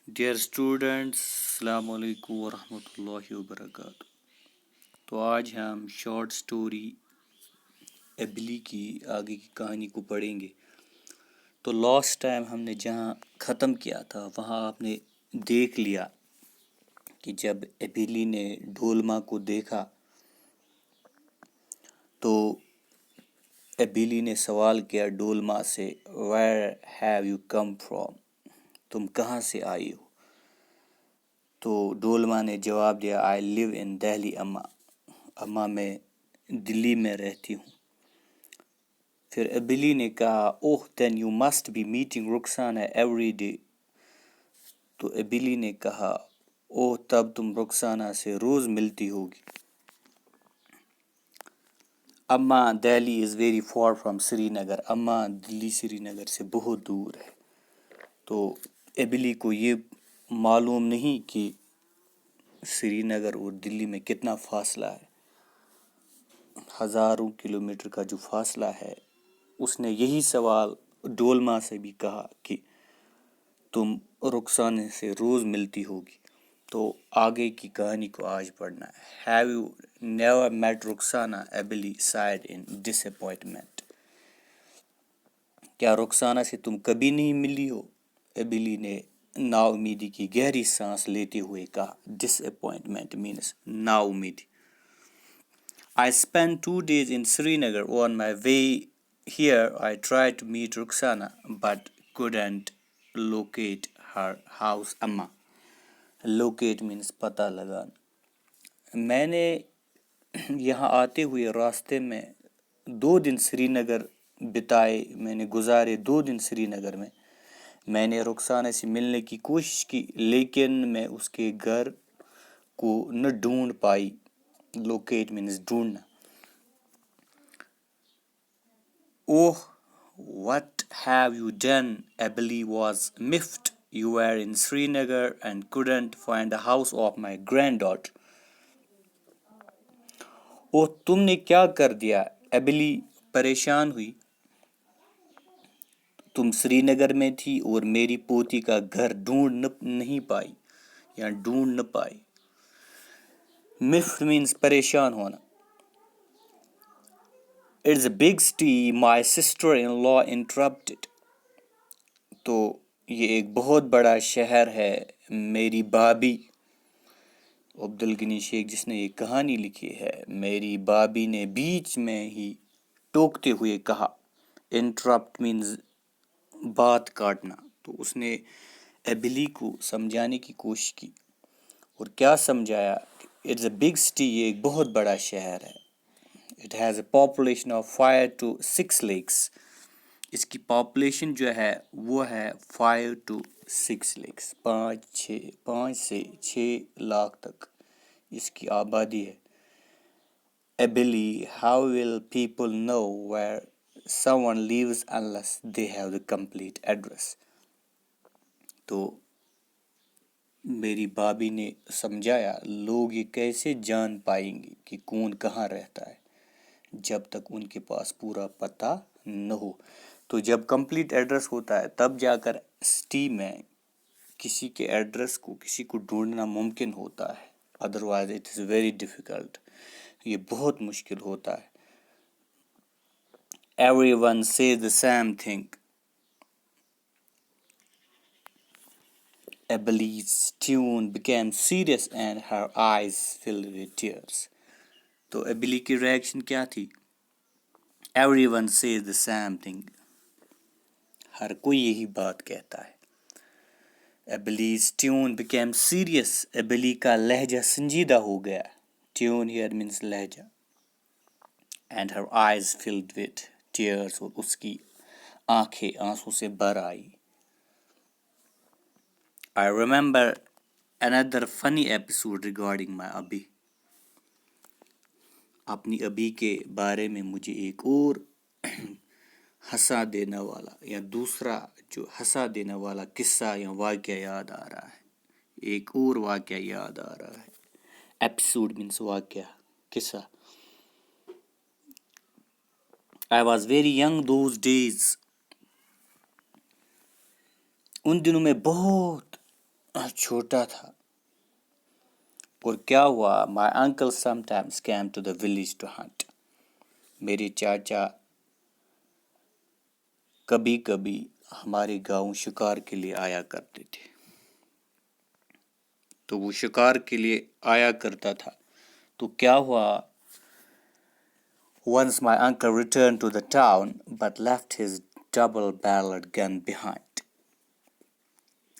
Dear students, السلام علیکم ورحمۃ اللہ وبرکاتہ۔ تو آج ہم شارٹ سٹوری ایبلی کی آگے کی کہانی کو پڑھیں گے۔ تو لاسٹ ٹائم ہم نے جہاں ختم کیا تھا وہاں آپ نے دیکھ لیا کہ جب ایبلی نے ڈولما کو دیکھا تو ایبلی نے سوال کیا ڈولما سے، where have you come from, تم کہاں سے آئی ہو؟ تو ڈولما نے جواب دیا، آئی لیو ان دہلی اما میں دلی میں رہتی ہوں۔ پھر ایبلی نے کہا، oh then you must be meeting Rukhsana every day. تو ایبلی نے کہا، اوہ تب تم رخسانہ سے روز ملتی ہوگی۔ اما Delhi is very far from Srinagar, اما دلی سری نگر سے بہت دور ہے۔ تو ایبلی کو یہ معلوم نہیں کہ سری نگر اور دلی میں کتنا فاصلہ ہے، ہزاروں کلومیٹر کا جو فاصلہ ہے۔ اس نے یہی سوال ڈولما سے بھی کہا کہ تم رخسانہ سے روز ملتی ہوگی۔ تو آگے کی کہانی کو آج پڑھنا ہے۔ Have you never met Rukhsana, ایبلی سائڈ ان ڈس اپوائنٹمنٹ۔ کیا رخسانہ سے تم کبھی نہیں ملی ہو؟ ایبلی نے نا امیدی کی گہری سانس لیتے ہوئے کہا۔ ڈس اپوائنٹمنٹ مینس نا امیدی۔ I spent 2 days in Srinagar. On my way here, I tried to meet Rukhsana, but couldn't locate her house. Amma. Locate means پتہ لگانا۔ میں نے یہاں آتے ہوئے راستے میں 2 دن سری نگر بتائے، میں نے گزارے 2 دن سری نگر میں۔ میں نے رخسانہ سے ملنے کی کوشش کی لیکن میں اس کے گھر کو نہ ڈھونڈ پائی۔ لوکیٹ مینس ڈھونڈنا۔ اوہ what have you done? Ebeli was miffed. You were in Srinagar and couldn't find the house of my granddaughter. اوہ تم نے کیا کر دیا؟ ایبلی پریشان ہوئی۔ تم سری نگر میں تھی اور میری پوتی کا گھر ڈھونڈ نہیں پائی یا ڈھونڈ نہ پائی۔ مفٹ مینس پریشان ہونا۔ It's a big city, my sister-in-law interrupted. تو یہ ایک بہت بڑا شہر ہے، میری بھابھی عبدالغنی شیخ جس نے یہ کہانی لکھی ہے، میری بھابھی نے بیچ میں ہی ٹوکتے ہوئے کہا۔ انٹرپٹ مینز بات کاٹنا۔ تو اس نے ایبلی کو سمجھانے کی کوشش کی اور کیا سمجھایا؟ اٹس اے بگ سٹی، یہ ایک بہت بڑا شہر ہے۔ It has a population of 5 to 6 lakhs. اس کی پاپولیشن جو ہے وہ ہے 5 to 6 لیکس، 5 سے 6 لاکھ تک اس کی آبادی ہے۔ ایبلی، how will people know where someone lives unless they have the complete address؟ تو میری بھابھی نے سمجھایا، لوگ یہ کیسے جان پائیں گے کہ کون کہاں رہتا ہے جب تک ان کے پاس پورا پتہ نہ ہو۔ تو جب کمپلیٹ ایڈریس ہوتا ہے تب جا کر سٹی میں کسی کے ایڈریس کو کسی کو ڈھونڈنا ممکن ہوتا ہے، otherwise it is very difficult, یہ بہت مشکل ہوتا ہے۔ Everyone says the same thing. Ebeli's tune became serious and her eyes filled with tears. تو ایبلی کی ریاکشن کیا تھی؟ Everyone says the same thing. ہر کوئی یہی بات کہتا ہے۔ Ebeli's tune became serious. ایبلی کا لہجہ سنجیدہ ہو گیا۔ Tune here means لہجہ۔ And her eyes filled with tears. اور اس کی آنکھیں آنسوں سے بھر آئی۔ I remember another funny episode regarding my Abi. اپنی ابھی کے بارے میں مجھے ایک اور ہنسا دینے والا یا دوسرا جو ہنسا دینے والا قصہ یا واقعہ یاد آ رہا ہے، ایک اور واقعہ یاد آ رہا ہے۔ ایپیسوڈ مینس واقعہ، قصہ۔ I was very young those days. ان دنوں میں بہت چھوٹا تھا. اور کیا ہوا؟ My uncle sometimes came to the village to hunt. میرے چاچا کبھی کبھی ہمارے گاؤں شکار کے لیے آیا کرتے تھے. تو وہ شکار کے لیے آیا کرتا تھا. تو کیا ہوا؟ Once my uncle returned to the town but left his double-barreled gun behind.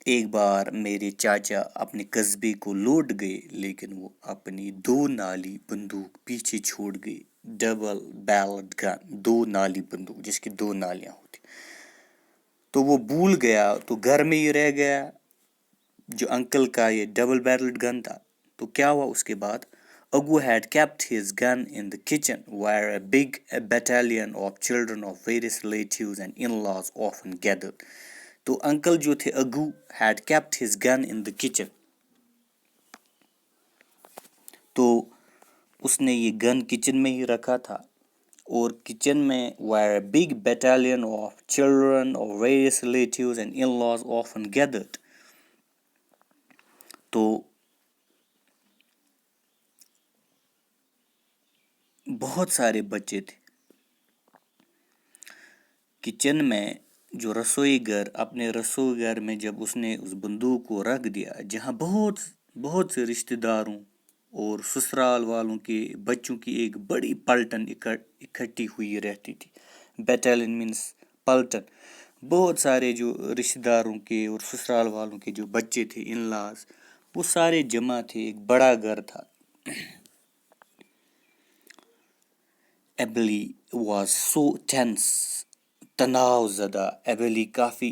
ایک بار میرے چاچا اپنے قصبے کو لوٹ گئے لیکن وہ اپنی 2 نالی بندوق پیچھے چھوڑ گئے. ڈبل بیرلڈ گن، 2 نالی بندوق جس کی 2 نالیاں ہوتی. تو وہ بھول گیا، تو گھر میں ہی رہ گیا جو انکل کا یہ ڈبل بیرلڈ گن تھا. تو کیا ہوا اس کے بعد؟ Agu had kept his gun in the kitchen where a big battalion of children of various relatives and in-laws often gathered. تو انکل جو تھے اگو had kept his gun in the kitchen. تو اس نے یہ گن کچن میں ہی رکھا تھا، اور کچن میں where a big battalion of children of various relatives and in-laws often gathered. تو بہت سارے بچے تھے کچن میں. جو رسوئی گھر، اپنے رسوئی گھر میں جب اس نے اس بندوق کو رکھ دیا جہاں بہت سے رشتہ داروں اور سسرال والوں کے بچوں کی ایک بڑی پلٹن اکٹھی ہوئی رہتی تھی. بیٹلین مینس پلٹن. بہت سارے جو رشتہ داروں کے اور سسرال والوں کے جو بچے تھے، ان لاز، وہ سارے جمع تھے. ایک بڑا گھر تھا. ایبلی واز سو ٹینس. تناؤ زدہ. ایبلی کافی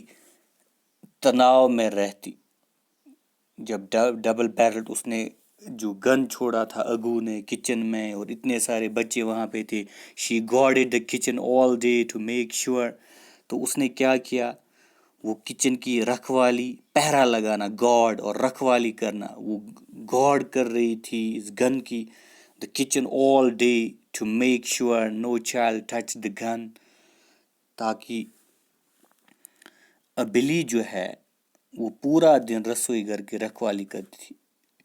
تناؤ میں رہتی جب ڈبل بیرلڈ اس نے جو گن چھوڑا تھا اگو نے کچن میں، اور اتنے سارے بچے وہاں پہ تھے. She guarded the kitchen all day to make sure. تو اس نے کیا کیا؟ وہ کچن کی رکھوالی، پہرا لگانا، گارڈ اور رکھوالی کرنا، وہ گارڈ کر رہی تھی اس گن کی. The kitchen all day to make sure no child touch the gun. تاکہ بلی جو ہے وہ پورا دن رسوئی گھر کی رکھوالی کرتی تھی،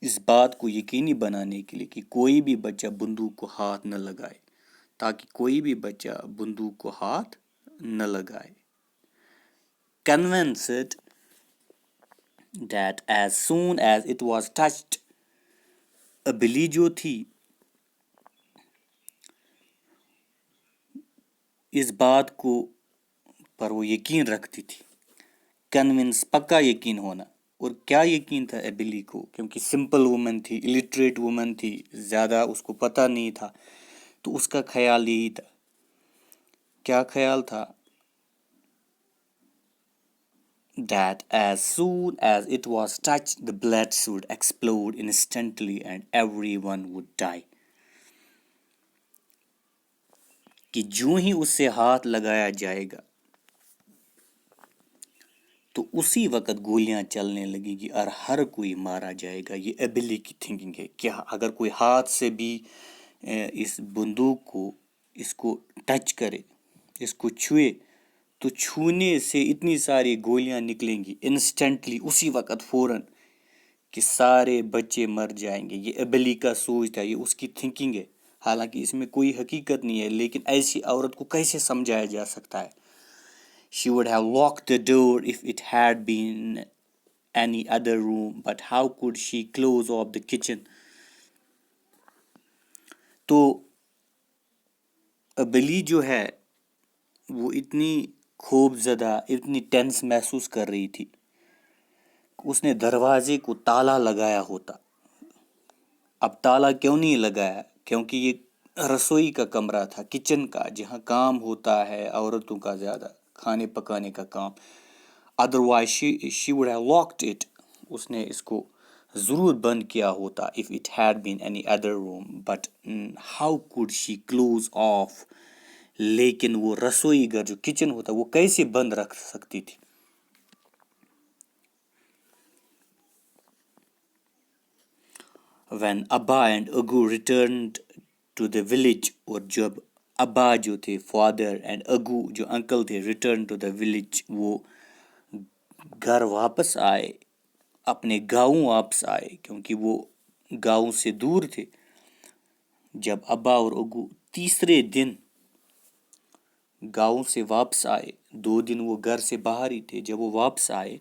اس بات کو یقینی بنانے کے لیے کہ کوئی بھی بچہ بندوق کو ہاتھ نہ لگائے، تاکہ کوئی بھی بچہ بندوق کو ہاتھ نہ لگائے. Convinced that as soon as it was touched, بلی جو تھی اس بات کو پر وہ یقین رکھتی تھی. کنونس، پکا یقین ہونا. اور کیا یقین تھا ایبلی کو؟ کیونکہ سمپل وومن تھی، الٹریٹ وومن تھی، زیادہ اس کو پتہ نہیں تھا. تو اس کا خیال یہی تھا. کیا خیال تھا؟ That as soon as it was touched, the blood would explode instantly and everyone would die. کہ جو ہی اس سے ہاتھ لگایا جائے گا تو اسی وقت گولیاں چلنے لگے گی اور ہر کوئی مارا جائے گا. یہ ایبلی کی تھنکنگ ہے کہ اگر کوئی ہاتھ سے بھی اس بندوق کو، اس کو ٹچ کرے، اس کو چھوئے، تو چھونے سے اتنی ساری گولیاں نکلیں گی انسٹنٹلی، اسی وقت فوراً، کہ سارے بچے مر جائیں گے. یہ ایبلی کا سوچ تھا، یہ اس کی تھنکنگ ہے. حالانکہ اس میں کوئی حقیقت نہیں ہے، لیکن ایسی عورت کو کیسے سمجھایا جا سکتا ہے؟ She would have locked the door if it had been any other room, but how could she close off the kitchen? تو بلی جو ہے وہ اتنی خوف زدہ، اتنی ٹینس محسوس کر رہی تھی، اس نے دروازے کو تالا لگایا ہوتا. اب تالا کیوں نہیں لگایا؟ کیونکہ یہ رسوئی کا کمرہ تھا، کچن کا، جہاں کام ہوتا ہے عورتوں کا زیادہ، کھانے پکانے کا کام. Otherwise she would have locked it. اس نے اس کو ضرور بند کیا ہوتا if it had been any other room, but how could she close off. لیکن وہ رسوئی گھر جو کچن ہوتا وہ کیسے بند رکھ سکتی تھی؟ When Abba and Agu returned to the village, اور جب ابا جو تھے فادر اینڈ اگو جو انکل تھے ریٹرن ٹو دا ولیج، وہ گھر واپس آئے. اپنے گاؤں واپس آئے کیونکہ وہ گاؤں سے دور تھے. جب ابا اور اگو تیسرے دن گاؤں سے واپس آئے, 2 دن وہ گھر سے باہر ہی تھے, جب وہ واپس آئے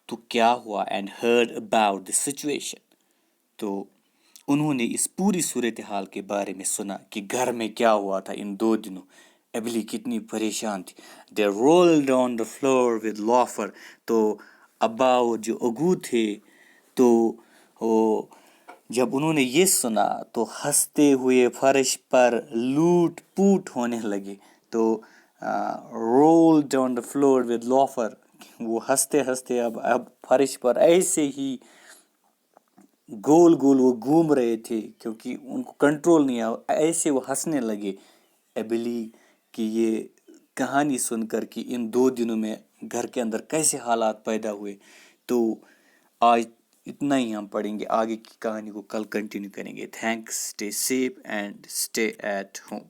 تو کیا ہوا, and heard about the situation, تو انہوں نے اس پوری صورتحال کے بارے میں سنا کہ گھر میں کیا ہوا تھا ان 2 دنوں. ایبلی کتنی پریشان تھی. They rolled on the floor with laughter, تو ابا اور جو اگو تھے تو وہ جب انہوں نے یہ سنا تو ہنستے ہوئے فرش پر لوٹ پوٹ ہونے لگے. تو rolled on the floor with laughter, وہ ہنستے ہنستے اب فرش پر ایسے ہی گول گول وہ گھوم رہے تھے کیونکہ ان کو کنٹرول نہیں آیا, ایسے وہ ہنسنے لگے. ایبلی کہ یہ کہانی سن کر کہ ان 2 دنوں میں گھر کے اندر کیسے حالات پیدا ہوئے. تو آج اتنا ہی ہم پڑھیں گے, آگے کی کہانی کو کل کنٹینیو کریں گے. Thanks, stay safe and stay at home.